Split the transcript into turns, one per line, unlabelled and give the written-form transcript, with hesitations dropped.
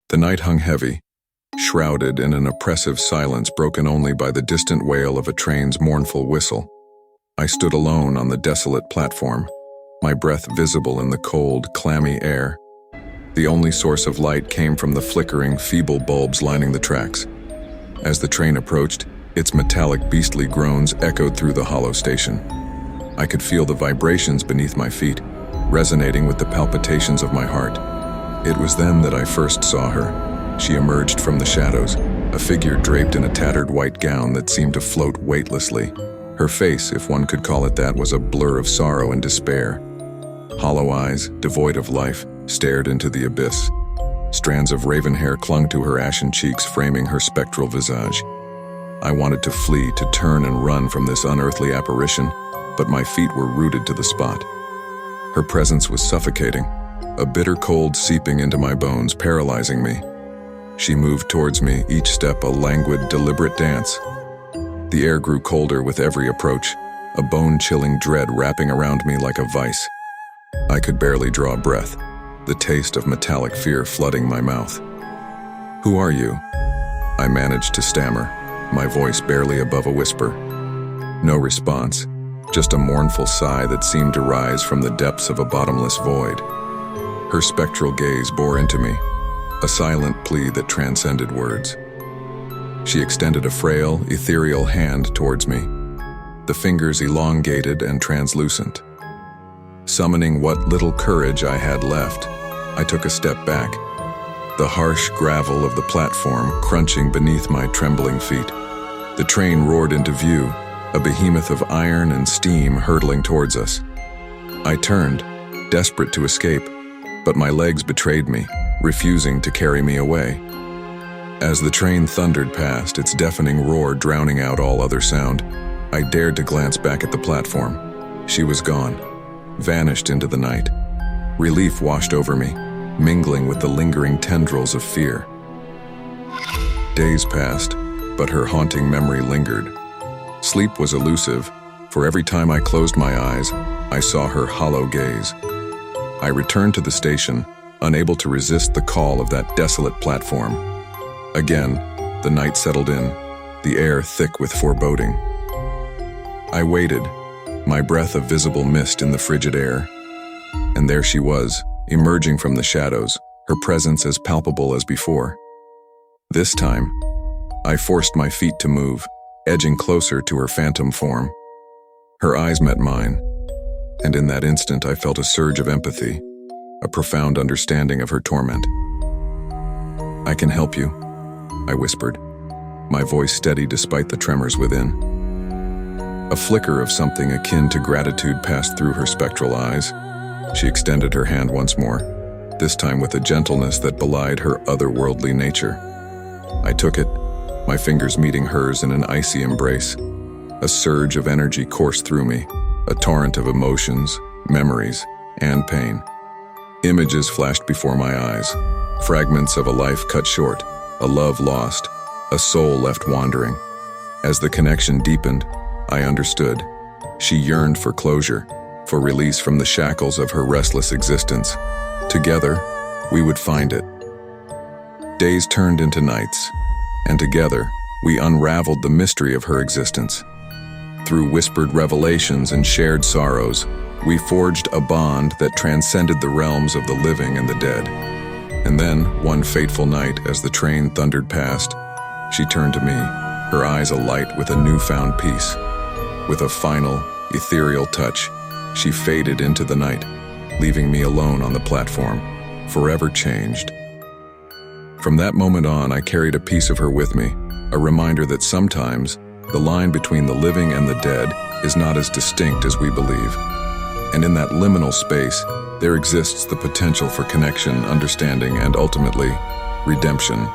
The night hung heavy, shrouded in an oppressive silence broken only by the distant wail of a train's mournful whistle. I stood alone on the desolate platform, my breath visible in the cold, clammy air. The only source of light came from the flickering, feeble bulbs lining the tracks. As the train approached, its metallic, beastly groans echoed through the hollow station. I could feel the vibrations beneath my feet, resonating with the palpitations of my heart. It was then that I first saw her. She emerged from the shadows, a figure draped in a tattered white gown that seemed to float weightlessly. Her face, if one could call it that, was a blur of sorrow and despair. Hollow eyes, devoid of life, stared into the abyss. Strands of raven hair clung to her ashen cheeks, framing her spectral visage. I wanted to flee, to turn and run from this unearthly apparition, but my feet were rooted to the spot. Her presence was suffocating, a bitter cold seeping into my bones, paralyzing me. She moved towards me, each step a languid, deliberate dance. The air grew colder with every approach, a bone-chilling dread wrapping around me like a vice. I could barely draw a breath, the taste of metallic fear flooding my mouth. "Who are you?" I managed to stammer, my voice barely above a whisper. No response, just a mournful sigh that seemed to rise from the depths of a bottomless void. Her spectral gaze bore into me, a silent plea that transcended words. She extended a frail, ethereal hand towards me, the fingers elongated and translucent. Summoning what little courage I had left, I took a step back, the harsh gravel of the platform crunching beneath my trembling feet. The train roared into view, a behemoth of iron and steam hurtling towards us. I turned, desperate to escape, but my legs betrayed me, refusing to carry me away. As the train thundered past, its deafening roar drowning out all other sound, I dared to glance back at the platform. She was gone, vanished into the night. Relief washed over me, mingling with the lingering tendrils of fear. Days passed, but her haunting memory lingered. Sleep was elusive, for every time I closed my eyes, I saw her hollow gaze. I returned to the station, unable to resist the call of that desolate platform. Again, the night settled in, the air thick with foreboding. I waited, my breath a visible mist in the frigid air. And there she was, emerging from the shadows, her presence as palpable as before. This time, I forced my feet to move, edging closer to her phantom form. Her eyes met mine, and in that instant I felt a surge of empathy, a profound understanding of her torment. "I can help you," I whispered, my voice steady despite the tremors within. A flicker of something akin to gratitude passed through her spectral eyes. She extended her hand once more, this time with a gentleness that belied her otherworldly nature. I took it, my fingers meeting hers in an icy embrace. A surge of energy coursed through me, a torrent of emotions, memories, and pain. Images flashed before my eyes, fragments of a life cut short, a love lost, a soul left wandering. As the connection deepened, I understood. She yearned for closure, for release from the shackles of her restless existence. Together, we would find it. Days turned into nights, and together, we unraveled the mystery of her existence. Through whispered revelations and shared sorrows, we forged a bond that transcended the realms of the living and the dead. And then, one fateful night, as the train thundered past, she turned to me, her eyes alight with a newfound peace. With a final, ethereal touch, she faded into the night, leaving me alone on the platform, forever changed. From that moment on, I carried a piece of her with me, a reminder that sometimes the line between the living and the dead is not as distinct as we believe. And in that liminal space, there exists the potential for connection, understanding, and ultimately, redemption.